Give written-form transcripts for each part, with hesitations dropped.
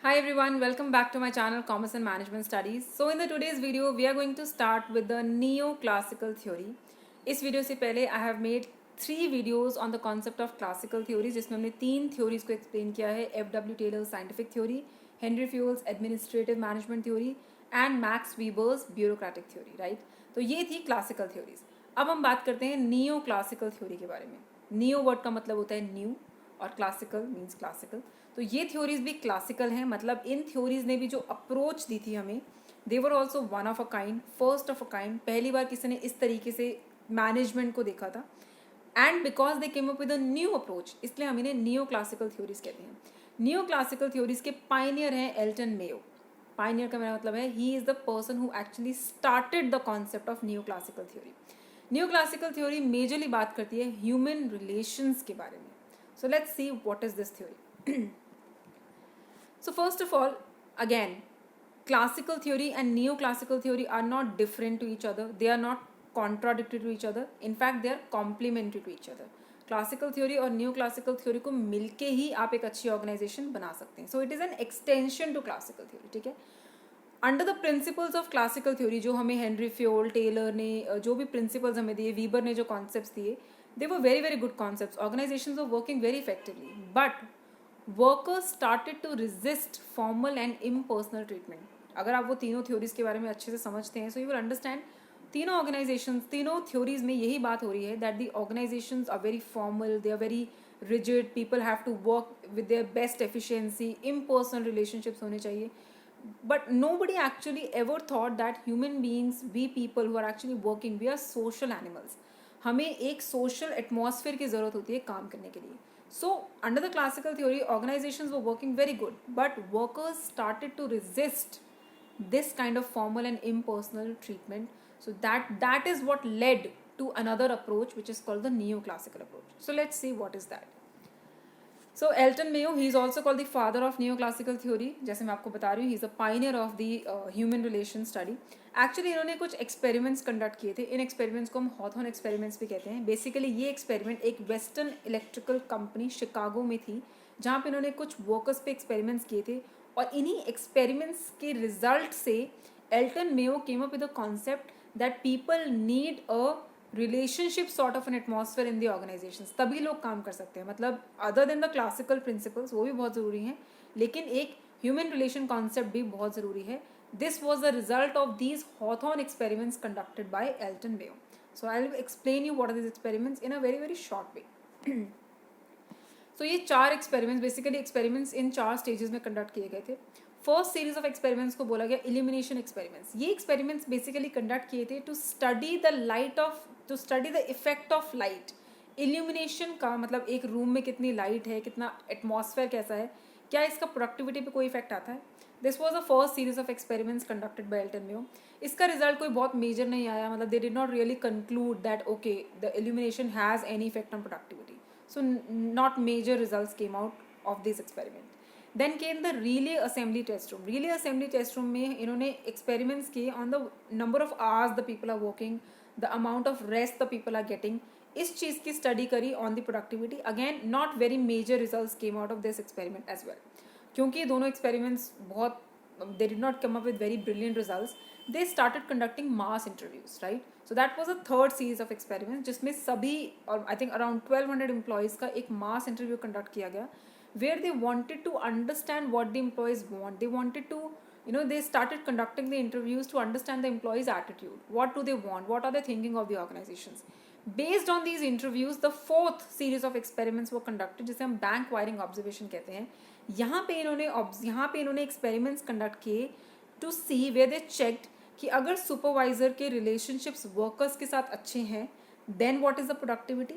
Hi everyone, welcome back to my channel Commerce and Management Studies. So in the today's video, we are going to start with the neoclassical theory. इस video से पहले I have made 3 videos on the concept of classical theories जिसमें हमने 3 theories को explain किया है F.W. Taylor's scientific theory, Henry Fayol's administrative management theory and Max Weber's bureaucratic theory, right? तो ये थी classical theories. अब हम बात करते हैं neoclassical theory के बारे में. Neo word का मतलब होता है new और classical means classical. तो ये थ्योरीज भी क्लासिकल हैं, मतलब इन थ्योरीज ने भी जो अप्रोच दी थी हमें, they were also one of a kind, first of a kind. पहली बार किसी ने इस तरीके से मैनेजमेंट को देखा था and because they came up with a new approach, इसलिए हम इन्हें न्यू क्लासिकल थ्योरीज कहते हैं. न्यू क्लासिकल थ्योरीज के पाइनियर हैं एल्टन मेयो. पाइनियर का मेरा मतलब है he is the person who actually started the concept of new classical theory. New classical theory majorly बात करती है ह्यूमन रिलेशंस के बारे में. So let's see what is this theory. So first of all, again, classical theory and neoclassical theory are not different to each other. They are not contradictory to each other. In fact, they are complementary to each other. Classical theory और new classical theory को मिलके ही आप एक अच्छी organisation बना सकते हैं. So it is an extension to classical theory. ठीक है. Under the principles of classical theory जो हमें हेनरी फ्योल, टेलर ने जो भी प्रिंसिपल्स हमें दिए, वीबर ने जो कॉन्सेप्ट्स दिए, they were very very good concepts. Organizations were working very effectively, but workers started to resist formal and impersonal treatment. अगर आप वो तीनों थ्योरीज के बारे में अच्छे से समझते हैं, सो यू विल अंडरस्टैंड तीनों ऑर्गेनाइजेशंस, तीनों थ्योरीज में यही बात हो रही है that the organizations are very formal, they are very rigid, people have to work with their best efficiency, impersonal relationships होने चाहिए. But nobody actually ever thought that human beings, we people who are actually working, we are social animals. हमें एक social atmosphere की ज़रूरत होती है काम करने के लिए. So under the classical theory, organizations were working very good, but workers started to resist this kind of formal and impersonal treatment. So that is what led to another approach, which is called the neoclassical approach. So let's see what is that. So Elton Mayo, he is also called the father of new classical theory. जैसे मैं आपको बता रही हूँ, he is a pioneer of the human relation study. Actually इन्होंने कुछ experiments conduct किए थे. इन एक्सपेरिमेंट्स को हम हॉथॉर्न एक्सपेरिमेंट्स भी कहते हैं. बेसिकली ये एक्सपेरिमेंट एक वेस्टर्न इलेक्ट्रिकल कंपनी शिकागो में थी, जहाँ पे इन्होंने कुछ वर्कर्स पे एक्सपेरिमेंट्स किए थे. और इन्हीं एक्सपेरिमेंट्स के रिजल्ट से Elton Mayo came up with a concept that people need a relationship sort of an atmosphere in the organization. तभी लोग काम कर सकते हैं. मतलब other than the classical principles, वो भी बहुत ज़रूरी हैं, लेकिन एक ह्यूमन रिलेशन कॉन्सेप्ट भी बहुत ज़रूरी है. This was the result of these Hawthorne experiments conducted by Elton Mayo. So I will explain you what are this experiments in a very very short way. So ये 4 experiments, basically experiments in 4 stages में conduct किए गए थे. First series of experiments को बोला गया illumination experiments. ये experiments basically conduct किए थे to study the effect of light. Illumination का मतलब एक रूम में कितनी लाइट है, कितना एटमॉस्फेयर कैसा है, क्या इसका प्रोडक्टिविटी पे कोई इफेक्ट आता है. This was the first series of experiments conducted by Elton Mayo. इसका रिजल्ट कोई बहुत मेजर नहीं आया, मतलब they did not really conclude that okay the illumination has any effect on productivity. So not major results came out of this experiment. Then came the relay assembly test room. Relay assembly test room में इन्होंने experiments किए on the number of hours the people are working, the amount of rest the people are getting. इस चीज़ की study करी on the productivity. Again not very major results came out of this experiment as well. क्योंकि दोनों experiments बहुत they did not come up with very brilliant results. They started conducting mass interviews, right? So that was a third series of experiments जिसमें सभी और I think around 1200 employees का एक mass interview conduct किया गया, where they wanted to understand what the employees want. They wanted to, they started conducting the interviews to understand the employees' attitude. What do they want? What are they thinking of the organizations? Based on these interviews, the fourth series of experiments were conducted, जिसे हम bank wiring observation कहते हैं. यहाँ पे इन्होंने experiments conduct किए to see where they checked कि अगर सुपरवाइजर के रिलेशनशिप्स वर्कर्स के साथ अच्छे हैं, then what is the productivity.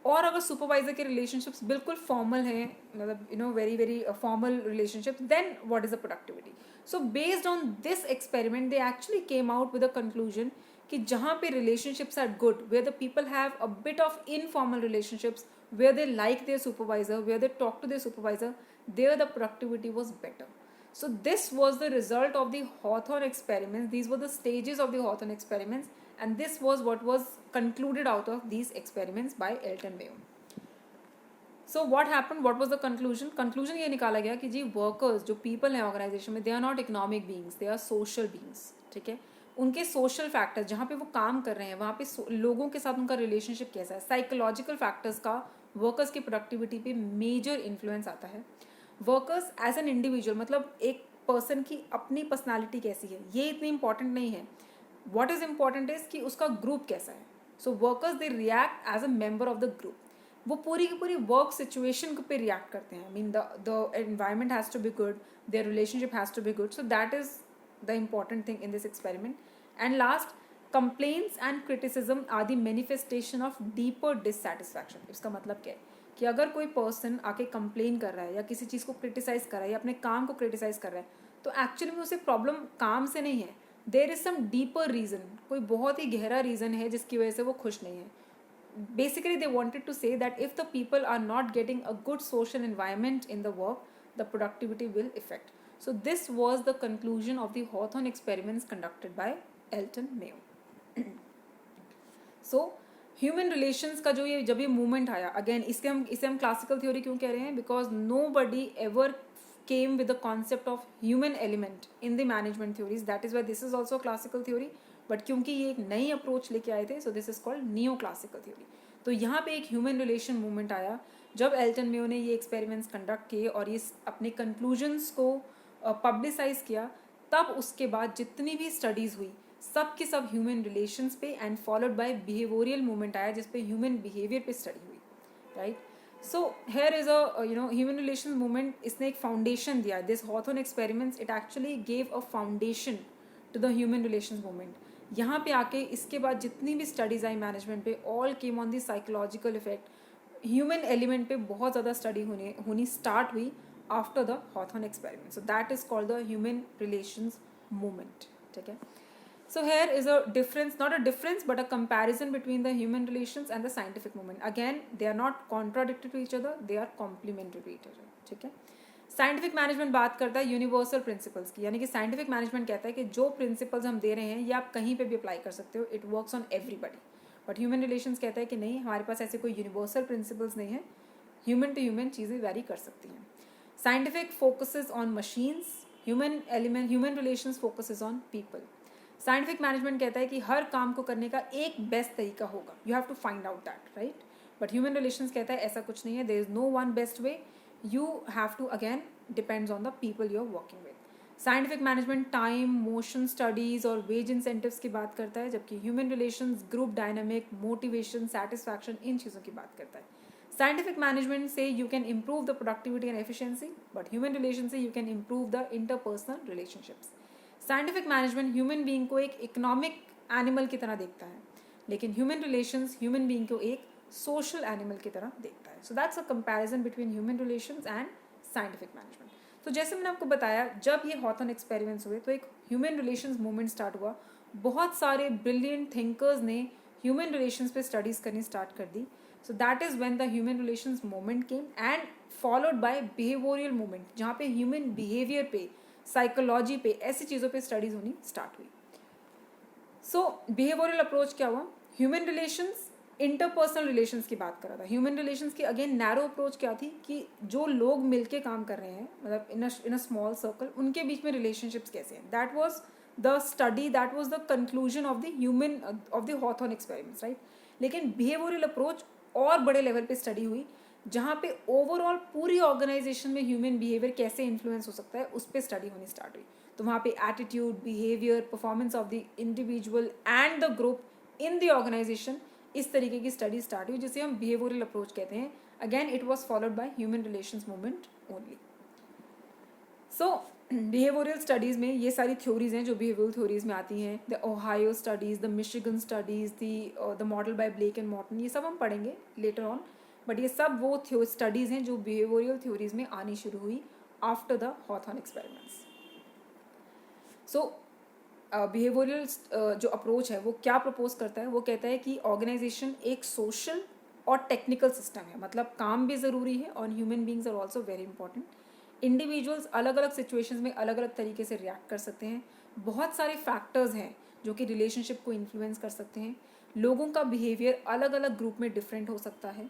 और अगर सुपरवाइजर के रिलेशनशिप्स बिल्कुल फॉर्मल हैं, मतलब very very formal relationships, then what is the productivity. So based on this experiment they actually came out with a conclusion कि जहाँ पे relationships are good, where the people have a bit of informal relationships, where they like their supervisor, where they talk to their supervisor, there the productivity was better. So this was the result of the Hawthorne experiments. These were the stages of the Hawthorne experiments, and this was what was concluded out of these experiments by Elton Mayo. So what happen, what was the conclusion ये निकाला गया कि जी workers जो people हैं organization में, they are not economic beings, they are social beings. ठीक है, उनके सोशल फैक्टर्स जहाँ पे वो काम कर रहे हैं वहाँ पे लोगों के साथ उनका रिलेशनशिप कैसा है, साइकोलॉजिकल फैक्टर्स का वर्कर्स की प्रोडक्टिविटी पे मेजर इन्फ्लुएंस आता है. वर्कर्स एज एन इंडिविजुअल, मतलब एक पर्सन की अपनी पर्सनालिटी कैसी है, ये इतनी इंपॉर्टेंट नहीं है. वॉट इज इम्पॉर्टेंट इज कि उसका ग्रुप कैसा है. So workers they react as a member of the group. वो पूरी की पूरी वर्क सिचुएशन पे रिएक्ट करते हैं. I mean the environment has to be good, their relationship has to be good. So that is the important thing in this experiment. And last, complaints and criticism are the manifestation of deeper dissatisfaction. इसका मतलब क्या है कि अगर कोई person आके complain कर रहा है या किसी चीज़ को क्रिटिसाइज कर रहा है या अपने काम को क्रिटिसाइज कर रहा है, तो एक्चुअली में उसे प्रॉब्लम काम से नहीं है. There is some deeper reason, कोई बहुत ही गहरा रीज़न है जिसकी वजह से वो खुश नहीं है. Basically they wanted to say that if the people are not getting a good social environment in the work, the productivity will affect. So this was the conclusion of the Hawthorne experiments conducted by Elton Mayo. So human relations का जो ये जब ये movement आया, again इसे हम classical theory क्यों कह रहे हैं, because nobody ever came with the concept of human element in the management theories. That is why this is also classical theory. But क्योंकि ये एक नई अप्रोच लेके आए थे, सो this is called neo classical theory. तो यहाँ पे एक ह्यूमन रिलेशन मूवमेंट आया जब एल्टन मेयो ने ये एक्सपेरिमेंट्स कंडक्ट किए और ये अपने कंक्लूजन्स को पब्लिसाइज किया. तब उसके बाद जितनी भी स्टडीज़ हुई सब की सब ह्यूमन रिलेशंस पे and followed by behavioural movement आया जिसपे ह्यूमन बिहेवियर पे स्टडी हुई. Right. So here is a human relation movement. इसने एक फाउंडेशन दिया. This Hawthorne experiments it actually gave a foundation to the human relation movement. यहाँ पे आके इसके बाद जितनी भी स्टडीज़ आई मैनेजमेंट पे, all came on the psychological effect. Human element पे बहुत ज़्यादा स्टडी होनी स्टार्ट हुई after the Hawthorne experiment. So that is called the human relations movement. ठीक है. So here is a difference, not a difference, but a comparison between the human relations and the scientific movement. Again, they are not contradictory to each other, they are complementary to each other. ठीक है. Scientific management बात करता है universal principles की, यानी कि scientific management कहता है कि जो प्रिंसिपल्स हम दे रहे हैं ये आप कहीं पे भी अप्लाई कर सकते हो, it works on everybody. But human relations कहता है कि नहीं, हमारे पास ऐसे कोई यूनिवर्सल प्रिंसिपल्स नहीं है, ह्यूमन टू ह्यूमन चीज़ें वेरी कर सकती हैं. Scientific focuses on machines, human relations focuses on people. Scientific management कहता है कि हर काम को करने का एक बेस्ट तरीका होगा, you have to find out that. Right. But human relations कहता है ऐसा कुछ नहीं है, there is no one best way, you have to again depends on the people you are working with. Scientific management time, motion studies और wage incentives की बात करता है, जबकि human relations group dynamic, motivation, satisfaction, इन चीज़ों की बात करता है. साइंटिफिक मैनेजमेंट से you can improve the productivity and efficiency, but human relation से you can improve the interpersonal relationships. Scientific management human being को एक इकोनॉमिक एनिमल की तरह देखता है, लेकिन ह्यूमन रिलेशंस ह्यूमन बीइंग को एक सोशल एनिमल की तरह देखता है. So that's a comparison between human relations and scientific management. तो जैसे मैंने आपको बताया, जब ये हॉथॉर्न एक्सपेरिमेंट्स हुए तो एक ह्यूमन रिलेशंस मूवमेंट स्टार्ट हुआ. बहुत सारे ब्रिलियंट थिंकर्स ने ह्यूमन रिलेशंस पे स्टडीज़ करनी स्टार्ट कर दी. So that is when the human relations movement came and followed by behavioural movement, जहाँ पे ह्यूमन बिहेवियर पे, साइकोलॉजी पे, ऐसी चीज़ों पे स्टडीज़ होनी स्टार्ट हुई. सो बिहेवियरल अप्रोच क्या हुआ, ह्यूमन रिलेशंस, इंटरपर्सनल रिलेशंस की बात कर रहा था. ह्यूमन रिलेशंस की अगेन नैरो अप्रोच क्या थी कि जो लोग मिलके काम कर रहे हैं, मतलब इन अ स्मॉल सर्कल, उनके बीच में रिलेशनशिप्स कैसे हैं. That was the study, that was the conclusion of the human of the Hawthorne experiments. Right. लेकिन बिहेवियरल अप्रोच और बड़े लेवल पे स्टडी हुई, जहाँ पे ओवरऑल पूरी ऑर्गेनाइजेशन में ह्यूमन बिहेवियर कैसे इन्फ्लुएंस हो सकता है उस पर स्टडी होनी स्टार्ट हुई. तो वहाँ पे attitude, behaviour, performance of the individual and the group in the organization, इस तरीके की स्टडी स्टार्ट हुई जिसे हम बिहेवियरल अप्रोच कहते हैं. Again it was followed by human relations movement only. So behavioural studies में ये सारी थ्योरीज हैं जो बिहेवियरल थ्योरीज में आती हैं. The Ohio studies, the Michigan studies, the model by Blake and Morton, ये सब हम पढ़ेंगे लेटर ऑन. बट ये सब वो स्टडीज़ हैं जो बिहेवियरल थ्योरीज में आनी शुरू हुई after the Hawthorne experiments. So behavioural जो अप्रोच है वो क्या प्रपोज करता है, वो कहता है कि ऑर्गेनाइजेशन एक सोशल और टेक्निकल सिस्टम है, मतलब काम भी ज़रूरी है और human beings are also very important. Individuals अलग अलग सिचुएशंस में अलग अलग तरीके से रिएक्ट कर सकते हैं. बहुत सारे फैक्टर्स हैं जो कि रिलेशनशिप को इन्फ्लुएंस कर सकते हैं. लोगों का बिहेवियर अलग अलग ग्रुप में डिफरेंट हो सकता है.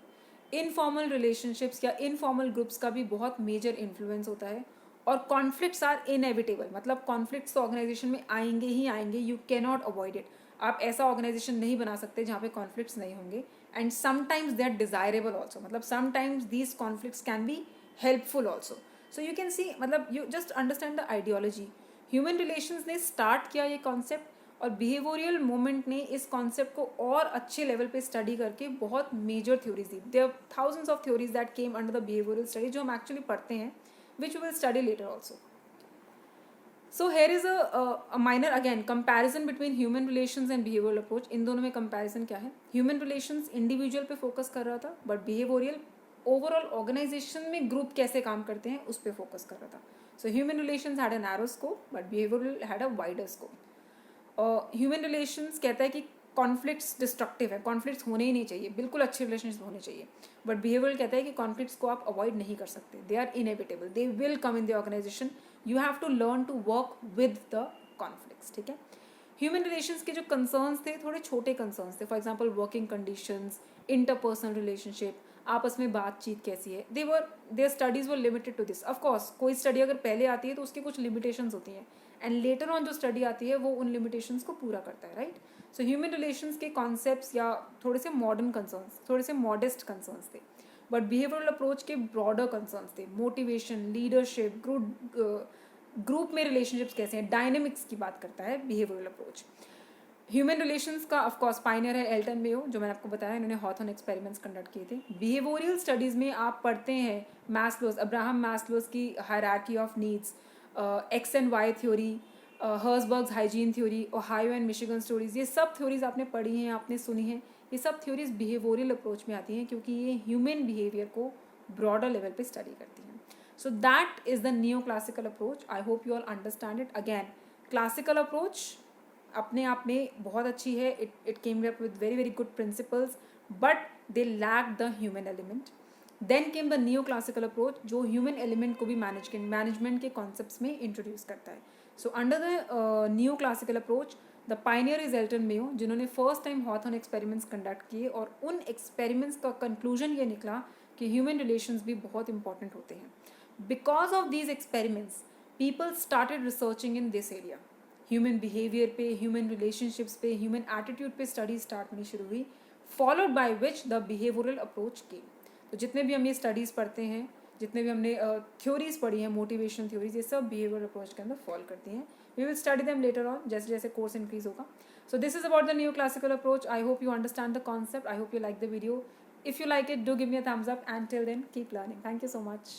इनफॉर्मल रिलेशनशिप्स या इनफॉर्मल ग्रुप्स का भी बहुत मेजर इन्फ्लुएंस होता है. और कॉन्फ्लिक्ट्स आर इनएविटेबल, मतलब कॉन्फ्लिक्ट्स तो ऑर्गेनाइजेशन में आएंगे ही आएंगे, you can not avoid it. आप ऐसा ऑर्गेनाइजेशन नहीं बना सकते जहाँ पे कॉन्फ्लिक्ट्स नहीं होंगे. And sometimes they are desirable also, मतलब sometimes these conflicts can be helpful also. So you can see, मतलब you just understand the ideology. Human relations ने स्टार्ट किया ये कॉन्सेप्ट, और बिहेवियरल मूवमेंट ने इस कॉन्सेप्ट को और अच्छे लेवल पे स्टडी करके बहुत मेजर थ्योरीज दी. There are thousands of theories that came under the behavioural study, जो हम एक्चुअली पढ़ते हैं, which we will study later also. So here is a minor again comparison between human relations and behavioral approach. इन दोनों में comparison क्या है? Human relations individual पे focus कर रहा था, but behavioral overall organization में group कैसे काम करते हैं उस पे focus कर रहा था. So human relations had a narrow scope, but behavioral had a wider scope. Human relations कहता है कि कॉन्फ्लिक्ट्स डिस्ट्रक्टिव है, कॉन्फ्लिक्ट्स होने ही नहीं चाहिए, बिल्कुल अच्छे रिलेशनशिप होने चाहिए. बट बिहेवियरल कहता है कि कॉन्फ्लिक्ट्स को आप अवॉइड नहीं कर सकते, they are inevitable, they will come in the organization, you have to learn to work with the conflicts. ठीक है. ह्यूमन रिलेशंस के जो कंसर्न्स थे थोड़े छोटे कंसर्न्स थे. For example working conditions, interpersonal relationship, आपस में बातचीत कैसी है, their studies were limited to this. Of course कोई स्टडी अगर पहले आती है तो उसकी कुछ लिमिटेशंस होती हैं, एंड लेटर ऑन जो स्टडी आती है वो उन लिमिटेशंस को पूरा करता है. राइट. सो ह्यूमन रिलेशंस के कॉन्सेप्ट्स या थोड़े से मॉडर्न कंसर्न्स, थोड़े से मॉडेस्ट कंसर्न्स थे. बट बिहेवियरल अप्रोच के ब्रॉडर कंसर्न्स थे. मोटिवेशन, लीडरशिप, ग्रुप में रिलेशनशिप्स कैसे हैं, डायनेमिक्स की बात करता है बिहेवियरल अप्रोच. ह्यूमन रिलेशंस का ऑफकोर्स पायनियर है एल्टन मेयो, जो मैंने आपको बताया, इन्होंने हॉथॉर्न एक्सपेरिमेंट्स कंडक्ट किए थे. बिहेवियरल स्टडीज़ में आप पढ़ते हैं मैस्लोज, अब्राहम मैस्लोज की hierarchy of needs, X and Y theory, Herzberg's hygiene theory, Ohio and Michigan stories. ये सब थ्योरीज आपने पढ़ी हैं, आपने सुनी हैं. ये सब थ्योरीज बिहेवियरल अप्रोच में आती हैं क्योंकि ये ह्यूमन बिहेवियर को ब्रॉडर लेवल पे स्टडी करती हैं. So that is the neo classical approach. I hope you all understand it. Again classical approach अपने आप में बहुत अच्छी है, it came up with very very good principles, but they lack the human element. Then came the neo classical approach, जो human element को भी management के कॉन्सेप्ट्स में इंट्रोड्यूस करता है. So under the neo classical approach the pioneer is Elton Mayo, जिन्होंने first time Hawthorne experiments conduct किए, और उन एक्सपेरिमेंट्स का कंक्लूजन ये निकला कि ह्यूमन रिलेशंस भी बहुत इंपॉर्टेंट होते हैं. Because of these experiments people started researching in this area. Human behaviour पे, ह्यूमन रिलेशनशिप्स पे, ह्यूमन एटीट्यूड पे स्टडी स्टार्ट होनी शुरू हुई, followed by which the behavioural approach came. तो जितने भी हम ये स्टडीज़ पढ़ते हैं, जितने भी हमने थ्योरीज पढ़ी हैं, मोटिवेशन थ्योरीज, ये सब बिहेवियर अप्रोच के अंदर फॉल करती हैं. We will study them later on, जैसे जैसे कोर्स इंक्रीज होगा. So this is about the new classical approach. I hope you understand the concept. I hope you like the video. If you like it, do give me a thumbs up, and till then keep learning. Thank you so much.